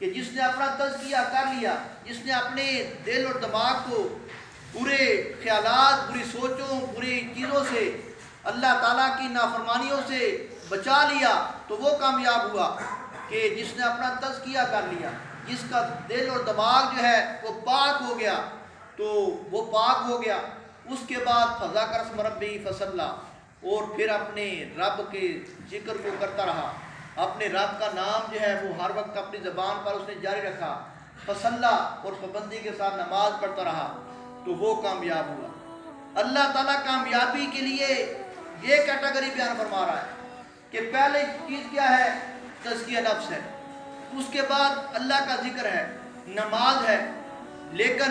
کہ جس نے اپنا تزکیہ کر لیا، جس نے اپنے دل اور دماغ کو برے خیالات، بری سوچوں، بری چیزوں سے، اللہ تعالیٰ کی نافرمانیوں سے بچا لیا، تو وہ کامیاب ہوا۔ کہ جس نے اپنا تزکیہ کر لیا، جس کا دل اور دماغ جو ہے وہ پاک ہو گیا، تو وہ پاک ہو گیا۔ اس کے بعد فذکر اسم ربہ فصلی، اور پھر اپنے رب کے ذکر کو کرتا رہا، اپنے رب کا نام جو ہے وہ ہر وقت اپنی زبان پر اس نے جاری رکھا، فصلی، اور پابندی کے ساتھ نماز پڑھتا رہا، تو وہ کامیاب ہوا۔ اللہ تعالیٰ کامیابی کے لیے یہ کیٹیگری بیان فرما رہا ہے کہ پہلے چیز کیا ہے؟ تزکیہ نفس ہے، اس کے بعد اللہ کا ذکر ہے، نماز ہے، لیکن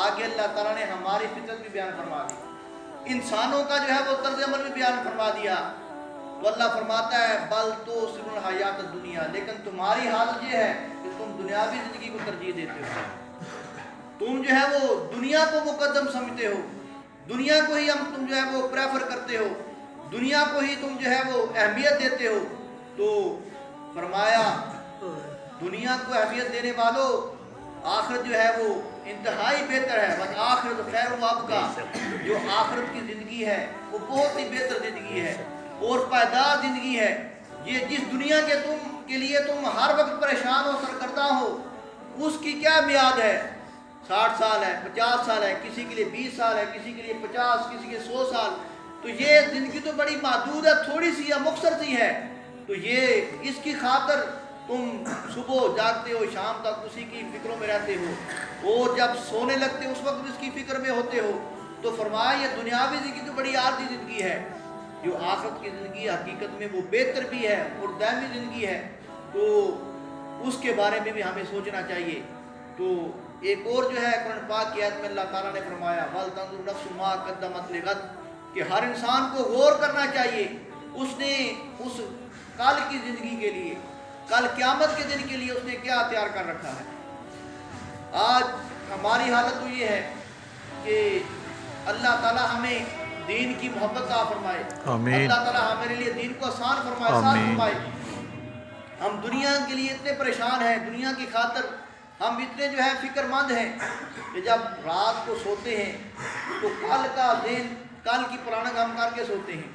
آگے اللہ تعالیٰ نے ہماری فطرت بھی بیان فرما دی، انسانوں کا جو ہے وہ طرز عمل بھی بیان فرما دیا۔ وہ اللہ فرماتا ہے بل تؤثرون الحیات الدنیا، لیکن تمہاری حالت یہ ہے کہ تم دنیاوی زندگی کو ترجیح دیتے ہو، تم جو ہے وہ دنیا کو مقدم سمجھتے ہو، دنیا کو ہی تم جو ہے وہ پریفر کرتے ہو، دنیا کو ہی تم جو ہے وہ اہمیت دیتے ہو۔ تو فرمایا دنیا کو اہمیت دینے والوں، آخرت جو ہے وہ انتہائی بہتر ہے، بس آخرت خیر و ابقیٰ، جو آخرت کی زندگی ہے وہ بہت ہی بہتر زندگی ہے اور پائیدار زندگی ہے۔ یہ جس دنیا کے لیے تم ہر وقت پریشان ہو، سرگردہ ہو، اس کی کیا میعاد ہے؟ 60 سال ہے، 50 سال ہے، کسی کے لیے 20 سال ہے، کسی کے لیے 50، کسی کے 100 سال۔ تو یہ زندگی تو بڑی محدود ہے، تھوڑی سی یا مختصر سی ہے۔ تو یہ اس کی خاطر تم صبح جاگتے ہو، شام تک اسی کی فکروں میں رہتے ہو، اور جب سونے لگتے ہو اس وقت بھی اس کی فکر میں ہوتے ہو۔ تو فرمایا یہ دنیاوی زندگی تو بڑی عارضی زندگی ہے، جو آخرت کی زندگی حقیقت میں وہ بہتر بھی ہے اور دائمی زندگی ہے، تو اس کے بارے میں بھی ہمیں سوچنا چاہیے۔ تو ایک اور جو ہے قرآن پاک کی آیت میں اللہ تعالیٰ نے فرمایا وَلْتَنظُرْ نَفْسٌ مَا قَدَّمَتْ لِغَدٍ، کہ ہر انسان کو غور کرنا چاہیے اس نے اس کل کی زندگی کے لیے، کل قیامت کے دن کے لیے اس نے کیا تیار کر رکھا ہے۔ آج ہماری حالت تو یہ ہے کہ اللہ تعالیٰ ہمیں دین کی محبت عطا فرمائے، اللہ تعالیٰ ہمارے لیے دین کو آسان فرمائے، آسان فرمائے۔ ہم دنیا کے لیے اتنے پریشان ہیں، دنیا کی خاطر ہم اتنے جو ہے فکر مند ہیں کہ جب رات کو سوتے ہیں تو کل کا دن، کل کی پلاننگ ہم کر کے سوتے ہیں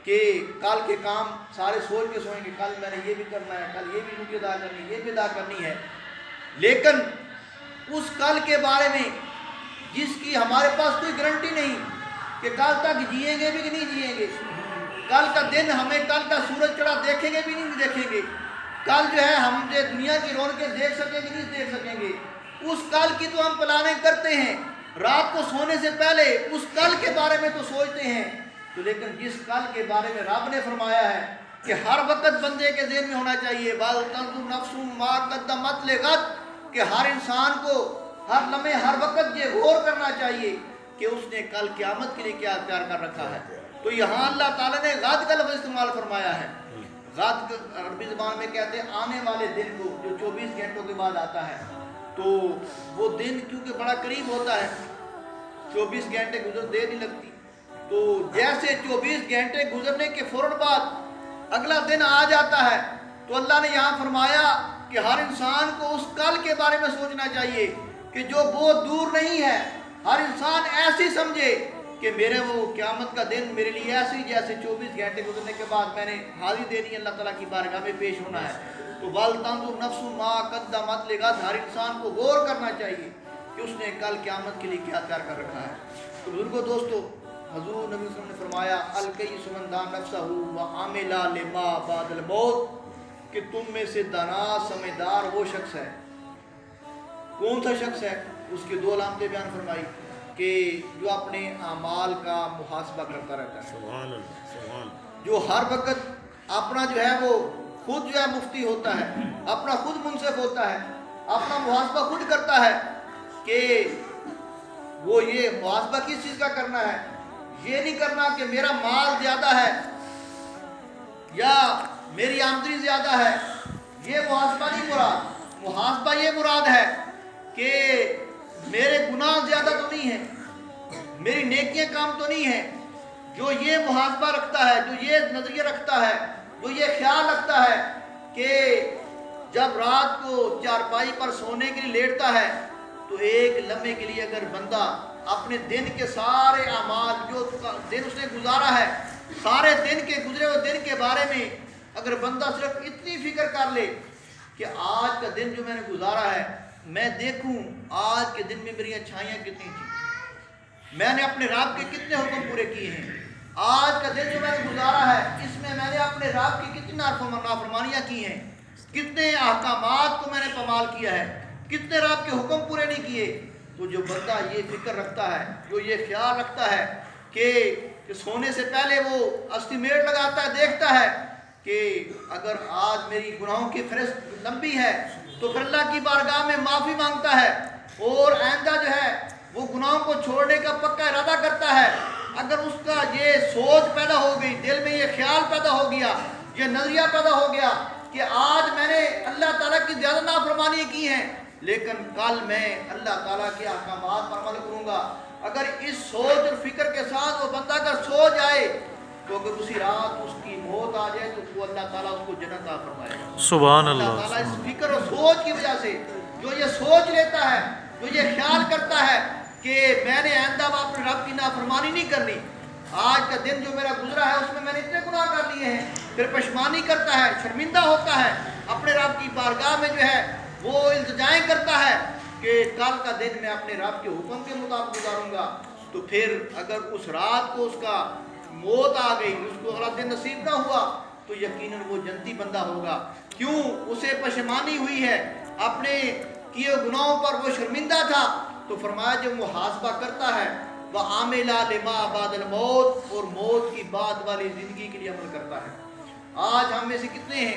کہ کل کے کام سارے سوچ کے سوئیں گے، کل میں نے یہ بھی کرنا ہے، کل یہ بھی ڈیوٹی ادا کرنی ہے، یہ بھی ادا کرنی ہے۔ لیکن اس کل کے بارے میں جس کی ہمارے پاس کوئی گارنٹی نہیں کہ کل تک جئیں گے بھی کہ نہیں جئیں گے، کل کا دن ہمیں کل کا سورج چڑھا دیکھیں گے بھی نہیں دیکھیں گے، کل جو ہے ہم جو دنیا کی رونقیں دیکھ سکیں گے نہیں دیکھ سکیں گے، اس کل کی تو ہم پلاننگ کرتے ہیں، رات کو سونے سے پہلے اس کل کے بارے میں تو سوچتے ہیں۔ تو لیکن جس کل کے بارے میں رب نے فرمایا ہے کہ ہر وقت بندے کے ذہن میں ہونا چاہیے وَلْتَنظُرْ نَفْسٌ مَا قَدَّمَتْ لِغَدٍ، کہ ہر انسان کو ہر لمحے ہر وقت یہ غور کرنا چاہیے کہ اس نے کل قیامت کے لیے کیا تیار کر رکھا ہے۔ تو یہاں اللہ تعالیٰ نے غد کا لفظ استعمال فرمایا ہے۔ غد عربی زبان میں کہتے ہیں آنے والے دن کو، جو 24 گھنٹوں کے بعد آتا ہے۔ تو وہ دن کیونکہ بڑا قریب ہوتا ہے، 24 گھنٹے گزر دیر نہیں لگتی، تو جیسے 24 گھنٹے گزرنے کے فوراً بعد اگلا دن آ جاتا ہے، تو اللہ نے یہاں فرمایا کہ ہر انسان کو اس کل کے بارے میں سوچنا چاہیے کہ جو بہت دور نہیں ہے۔ ہر انسان ایسی سمجھے کہ میرے وہ قیامت کا دن میرے لیے ایسے ہی جیسے 24 گھنٹے گزرنے کے بعد میں نے حاضری دینی ہے، اللہ تعالیٰ کی بارگاہ میں پیش ہونا ہے۔ تو وَلْتَنظُرْ نَفْسٌ مَا قَدَّمَتْ لِغَدٍ، ہر انسان کو غور کرنا چاہیے کہ اس نے کل قیامت کے لیے کیا تیار کر رکھا ہے۔ تو بزرگوں دوستو، حضور نبی صلی اللہ علیہ وسلم نے فرمایا الکیس من دان نفسہ وعمل لما بعد الموت، کہ تم میں سے دانا سمجھدار وہ شخص ہے۔ کون سا شخص ہے؟ اس کے دو علامتیں بیان فرمائی کہ جو اپنے اعمال کا محاسبہ کرتا رہتا ہے، سبحان اللہ، سبحان اللہ، جو ہر وقت اپنا جو ہے وہ خود جو ہے مفتی ہوتا ہے، اپنا خود منصف ہوتا ہے، اپنا محاسبہ خود کرتا ہے کہ وہ یہ محاسبہ کس چیز کا کرنا ہے۔ یہ نہیں کرنا کہ میرا مال زیادہ ہے یا میری آمدنی زیادہ ہے، یہ محاسبہ نہیں مراد۔ محاسبہ یہ مراد ہے کہ میرے گناہ زیادہ تو نہیں ہیں، میری نیکیاں کام تو نہیں ہیں۔ جو یہ محاسبہ رکھتا ہے، جو یہ نظریہ رکھتا ہے، جو یہ خیال رکھتا ہے کہ جب رات کو چارپائی پر سونے کے لیے لیٹتا ہے تو ایک لمحے کے لیے اگر بندہ اپنے دن کے سارے اعمال جو دن اس نے گزارا ہے، سارے دن کے گزرے ہوئے دن کے بارے میں اگر بندہ صرف اتنی فکر کر لے کہ آج کا دن جو میں نے گزارا ہے، میں دیکھوں آج کے دن میں میری اچھائیاں کتنی تھیں، میں نے اپنے رب کے کتنے حکم پورے کیے ہیں، آج کا دن جو میں نے گزارا ہے اس میں میں نے اپنے رب کی کتنی نافرمانیاں کی ہیں، کتنے احکامات کو میں نے پامال کیا ہے، کتنے رب کے حکم پورے نہیں کیے۔ تو جو بندہ یہ فکر رکھتا ہے، جو یہ خیال رکھتا ہے کہ سونے سے پہلے وہ اسٹیمیٹ لگاتا ہے، دیکھتا ہے کہ اگر آج میری گناہوں کی فہرست لمبی ہے تو پھر اللہ کی بارگاہ میں معافی مانگتا ہے اور آئندہ جو ہے وہ گناہوں کو چھوڑنے کا پکا ارادہ کرتا ہے۔ اگر اس کا یہ سوچ پیدا ہو گئی، دل میں یہ خیال پیدا ہو گیا، یہ نظریہ پیدا ہو گیا کہ آج میں نے اللہ تعالیٰ کی زیادہ نافرمانی کی ہیں لیکن کل میں اللہ تعالیٰ کے احکامات پر عمل کروں گا، اگر اس سوچ اور فکر کے ساتھ وہ بندہ اگر سو جائے تو اگر اسی رات اس کی موت آ جائے تو وہ اللہ تعالیٰ اس کو جنت عطا فرمائے گا۔ سبحان اللہ اللہ۔ تعالیٰ اس فکر اور سوچ کی وجہ سے جو یہ سوچ لیتا ہے، جو یہ خیال کرتا ہے کہ میں نے آئندہ اپنے رب کی نافرمانی نہیں کرنی، آج کا دن جو میرا گزرا ہے اس میں نے اتنے گناہ کر لیے ہیں، پھر پشمانی کرتا ہے، شرمندہ ہوتا ہے، اپنے رب کی بارگاہ میں جو ہے وہ التجائیں کرتا ہے کہ کل کا دن میں اپنے رب کے حکم کے مطابق گزاروں گا، تو پھر اگر اس رات کو اس کا موت آ گئی، اس کو اگلا دن نصیب نہ ہوا تو یقیناً وہ جنتی بندہ ہوگا۔ کیوں؟ اسے پشیمانی ہوئی ہے، اپنے کیے گناہوں پر وہ شرمندہ تھا، تو فرمایا جب محاسبہ کرتا ہے وَعَمِلَ لِمَا بَعْدَ الْمَوْتِ، اور موت کی بعد والی زندگی کے لیے عمل کرتا ہے۔ آج ہم میں سے کتنے ہیں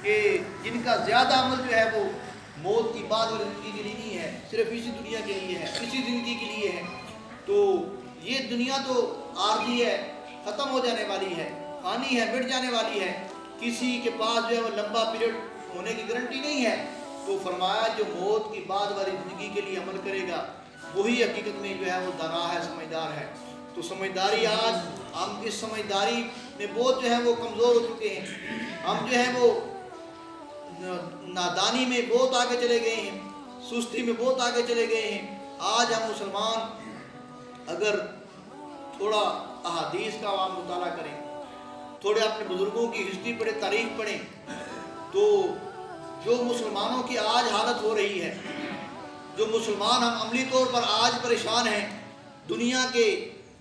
کہ جن کا زیادہ عمل جو ہے وہ موت کی بعد والی زندگی کے لیے نہیں ہے، صرف اسی دنیا کے لیے ہے، اسی زندگی کے لیے ہے۔ تو یہ دنیا تو عارضی ہے، ختم ہو جانے والی ہے، فانی ہے، مٹ جانے والی ہے، کسی کے پاس جو ہے وہ لمبا پیریڈ ہونے کی گارنٹی نہیں ہے۔ تو فرمایا جو موت کی بعد والی زندگی کے لیے عمل کرے گا وہی حقیقت میں جو ہے وہ دانا ہے، سمجھدار ہے۔ تو سمجھداری، آج ہم اس سمجھداری میں بہت جو ہے وہ کمزور ہو چکے ہیں، ہم جو ہے وہ نادانی میں بہت آگے چلے گئے ہیں، سستی میں بہت آگے چلے گئے ہیں۔ آج ہم مسلمان اگر تھوڑا احادیث کا عوام مطالعہ کریں، تھوڑے اپنے بزرگوں کی ہسٹری پڑھیں، تاریخ پڑھیں، تو جو مسلمانوں کی آج حالت ہو رہی ہے، جو مسلمان ہم عملی طور پر آج پریشان ہیں، دنیا کے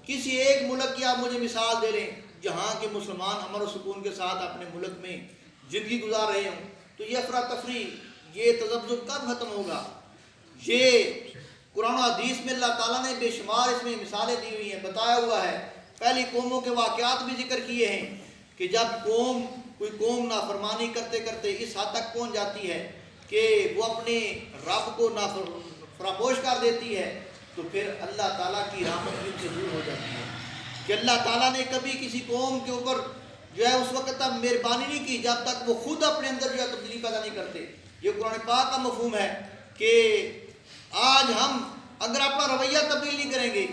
کسی ایک ملک کی آپ مجھے مثال دے لیں جہاں کے مسلمان امن و سکون کے ساتھ اپنے ملک میں زندگی گزار رہے ہوں، تو یہ افراتفری، یہ تذبذب کب ختم ہوگا؟ یہ قرآن و حدیث میں اللہ تعالیٰ نے بے شمار اس میں مثالیں دی ہوئی ہیں، بتایا ہوا ہے، پہلی قوموں کے واقعات بھی ذکر کیے ہیں کہ جب کوئی قوم نافرمانی کرتے کرتے اس حد تک پہنچ جاتی ہے کہ وہ اپنے رب کو فراموش کر دیتی ہے تو پھر اللہ تعالیٰ کی رحمت بھی ان سے دور ہو جاتی ہے، کہ اللہ تعالیٰ نے کبھی کسی قوم کے اوپر جو ہے اس وقت تک مہربانی نہیں کی جب تک وہ خود اپنے اندر جو ہے تبدیلی پیدا نہیں کرتے۔ یہ قرآن پاک کا مفہوم ہے کہ آج ہم اگر اپنا رویہ تبدیل نہیں کریں گے،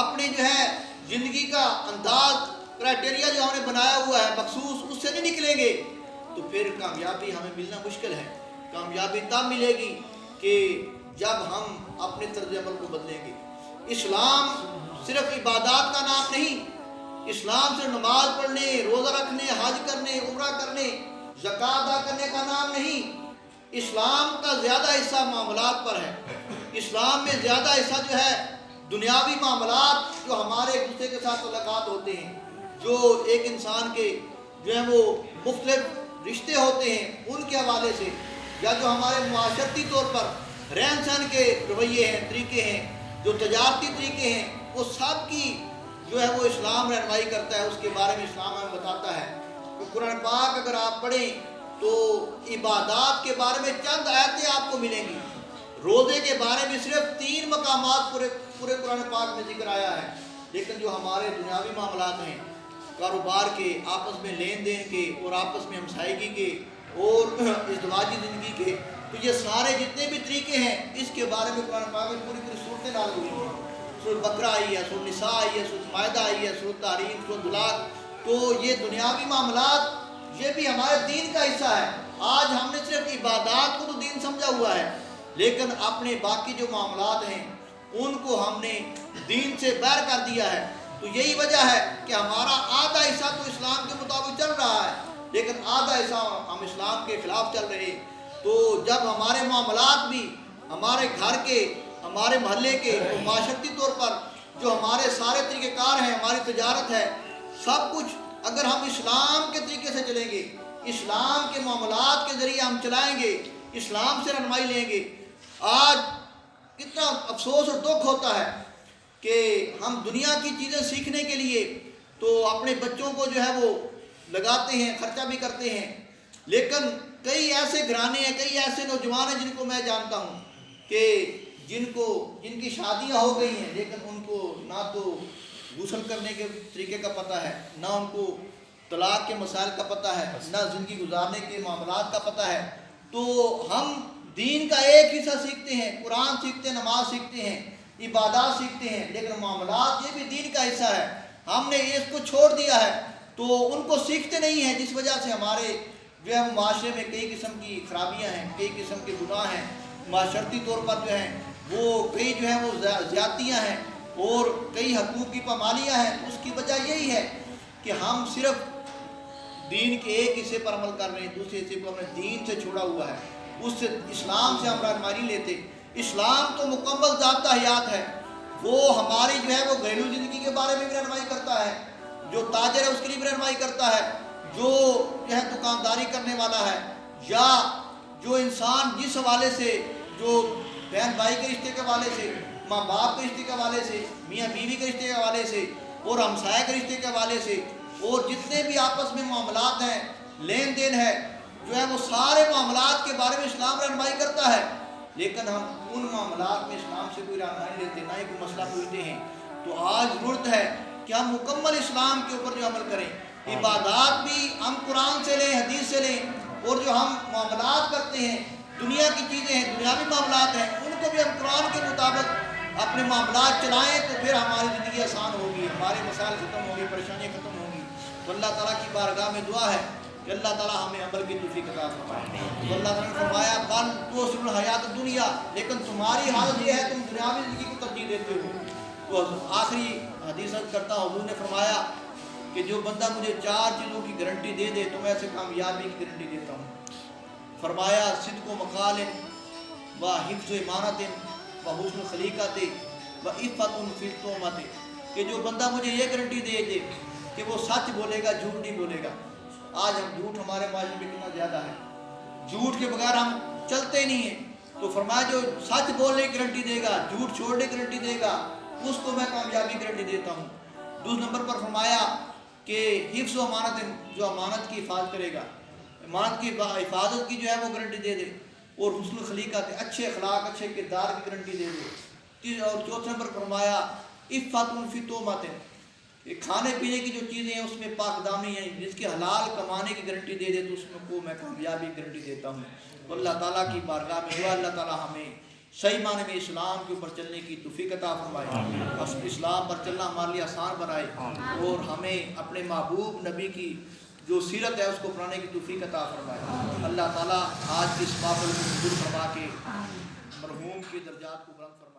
اپنے جو ہے زندگی کا انداز، کرائٹیریا جو ہم نے بنایا ہوا ہے مخصوص، اس سے نہیں نکلیں گے تو پھر کامیابی ہمیں ملنا مشکل ہے۔ کامیابی تب ملے گی کہ جب ہم اپنے طرز عمل کو بدلیں گے۔ اسلام صرف عبادات کا نام نہیں، اسلام صرف نماز پڑھنے، روزہ رکھنے، حج کرنے، عمرہ کرنے، زکوٰۃ ادا کرنے کا نام نہیں۔ اسلام کا زیادہ حصہ معاملات پر ہے، اسلام میں زیادہ حصہ جو ہے دنیاوی معاملات، جو ہمارے ایک دوسرے کے ساتھ تعلقات ہوتے ہیں، جو ایک انسان کے جو ہیں وہ مختلف رشتے ہوتے ہیں ان کے حوالے سے، یا جو ہمارے معاشرتی طور پر رہن سہن کے رویے ہیں، طریقے ہیں، جو تجارتی طریقے ہیں، وہ سب کی جو ہے وہ اسلام رہنمائی کرتا ہے، اس کے بارے میں اسلام ہمیں بتاتا ہے۔ تو قرآن پاک اگر آپ پڑھیں تو عبادات کے بارے میں چند آیتیں آپ کو ملیں گی، روزے کے بارے میں صرف 3 مقامات پورے قرآن پاک میں ذکر آیا ہے، لیکن جو ہمارے دنیاوی معاملات ہیں، کاروبار کے، آپس میں لین دین کے، اور آپس میں ہمسائیگی کے، اور ازدواجی زندگی کے، تو یہ سارے جتنے بھی طریقے ہیں اس کے بارے میں قرآن پاک میں پوری صورتیں نازل ہوئی ہیں۔ سورۃ بقرہ آئی ہے، سورۃ نساء آئی ہے، سورۃ مائدہ آئی ہے، سورۃ تحریم، سورۃ طلاق۔ تو یہ دنیاوی معاملات یہ بھی ہمارے دین کا حصہ ہے۔ آج ہم نے صرف عبادات کو تو دین سمجھا ہوا ہے، لیکن اپنے باقی جو معاملات ہیں ان کو ہم نے دین سے باہر کر دیا ہے۔ تو یہی وجہ ہے کہ ہمارا آدھا حصہ تو اسلام کے مطابق چل رہا ہے، لیکن آدھا حصہ ہم اسلام کے خلاف چل رہے ہیں۔ تو جب ہمارے معاملات بھی ہمارے گھر کے، ہمارے محلے کے، معاشرتی طور پر جو ہمارے سارے طریقہ کار ہیں، ہماری تجارت ہے، سب کچھ اگر ہم اسلام کے طریقے سے چلیں گے، اسلام کے معاملات کے ذریعے ہم چلائیں گے، اسلام سے رہنمائی لیں گے۔ آج کتنا افسوس اور دکھ ہوتا ہے کہ ہم دنیا کی چیزیں سیکھنے کے لیے تو اپنے بچوں کو جو ہے وہ لگاتے ہیں، خرچہ بھی کرتے ہیں، لیکن کئی ایسے گھرانے ہیں، کئی ایسے نوجوان ہیں جن کو میں جانتا ہوں کہ جن کی شادیاں ہو گئی ہیں، لیکن ان کو نہ تو غسل کرنے کے طریقے کا پتہ ہے، نہ ان کو طلاق کے مسائل کا پتہ ہے، نہ زندگی گزارنے کے معاملات کا پتہ ہے۔ تو ہم دین کا ایک حصہ سیکھتے ہیں، قرآن سیکھتے ہیں، نماز سیکھتے ہیں، عبادات سیکھتے ہیں، لیکن معاملات یہ بھی دین کا حصہ ہے، ہم نے اس کو چھوڑ دیا ہے، تو ان کو سیکھتے نہیں ہیں، جس وجہ سے ہمارے جو ہے معاشرے میں کئی قسم کی خرابیاں ہیں، کئی قسم کے گناہ ہیں، معاشرتی طور پر جو ہیں وہ کئی جو ہیں وہ زیادتیاں ہیں اور کئی حقوق کی پامالیاں ہیں۔ اس کی وجہ یہی ہے کہ ہم صرف دین کے ایک حصے پر عمل کر رہے ہیں، دوسرے حصے کو ہم نے دین سے چھوڑا ہوا ہے، اس سے اسلام سے ہم رہنمائی لیتے۔ اسلام تو مکمل ضابطہ حیات ہے، وہ ہماری جو ہے وہ گھریلو زندگی کے بارے میں بھی رہنمائی کرتا ہے، جو تاجر ہے اس کے لیے بھی رہنمائی کرتا ہے، جو ہے دکانداری کرنے والا ہے، یا جو انسان جس حوالے سے، جو بہن بھائی کے رشتے کے حوالے سے، ماں باپ کے رشتے کے حوالے سے، میاں بیوی کے رشتے کے حوالے سے، اور ہمسائے کے رشتے کے حوالے سے، اور جتنے بھی آپس میں معاملات ہیں، لین دین ہے، جو ہے وہ سارے معاملات کے بارے میں اسلام رہنمائی کرتا ہے، لیکن ہم ان معاملات میں اسلام سے کوئی رہنمائی لیتے، نہ ہی کوئی مسئلہ پوچھتے ہیں۔ تو آج ضرورت ہے کہ ہم مکمل اسلام کے اوپر جو عمل کریں، عبادات بھی ہم قرآن سے لیں، حدیث سے لیں، اور جو ہم معاملات کرتے ہیں، دنیا کی چیزیں ہیں، دنیاوی معاملات ہیں، ان کو بھی ہم قرآن کے مطابق اپنے معاملات چلائیں، تو پھر ہماری زندگی آسان ہوگی، ہمارے مسائل ختم ہوں گے، پریشانیاں ختم ہوں گی۔ تو اللہ تعالیٰ کی بارگاہ میں دعا ہے کہ اللہ تعالیٰ ہمیں عمل کی توفیق عطا فرمائے۔ تو اللہ تعالیٰ نے فرمایا بل تؤثرون الحیات الدنیا، لیکن تمہاری حالت یہ ہے تم دنیاوی زندگی کو ترجیح دیتے ہو۔ تو آخری حدیث کرتا ہوں، حضور نے فرمایا کہ جو بندہ مجھے 4 چیزوں کی گارنٹی دے دے تو میں اسے کامیابی کی گارنٹی دیتا ہوں۔ فرمایا صدق و مقال و حفظ و امانت و حسن خلیقت و عفت فی التہمت، کہ جو بندہ مجھے یہ گارنٹی دے دے کہ وہ سچ بولے گا، جھوٹ نہیں بولے گا۔ آج ہم جھوٹ ہمارے معاشرے میں کتنا زیادہ ہے، جھوٹ کے بغیر ہم چلتے نہیں ہیں۔ تو فرمایا جو سچ بولنے کی گارنٹی دے گا، جھوٹ چھوڑنے کی گارنٹی دے گا، اس کو میں کامیابی کی گارنٹی دیتا ہوں۔ دوسرے نمبر پر فرمایا کہ حفظ و امانت، جو امانت کی حفاظت کرے گا، امانت کی حفاظت کی جو ہے وہ گارنٹی دے دے، اور حسن خلیقت، اچھے اخلاق، اچھے کردار کی گارنٹی دے دے۔ اور چوتھے نمبر پر فرمایا عفت فی التہمت، کھانے پینے کی جو چیزیں ہیں اس میں پاک دامی ہیں، جس کی حلال کمانے کی گارنٹی دے دے تو اس کو میں کامیابی کی گارنٹی دیتا ہوں۔ تو اللہ تعالیٰ کی بارگاہ میں دعا اللہ تعالیٰ ہمیں صحیح معنی میں اسلام کے اوپر چلنے کی توفیق عطا فرمائے، اسلام پر چلنا ہمارے لیے آسان بنائے، اور ہمیں اپنے محبوب نبی کی جو سیرت ہے اس کو اپنانے کی توفیق عطا فرمائے۔ اللہ تعالیٰ آج کی اس محفل کو قبول فرما کے مرحوم کی درجات کو بلند فرمائے۔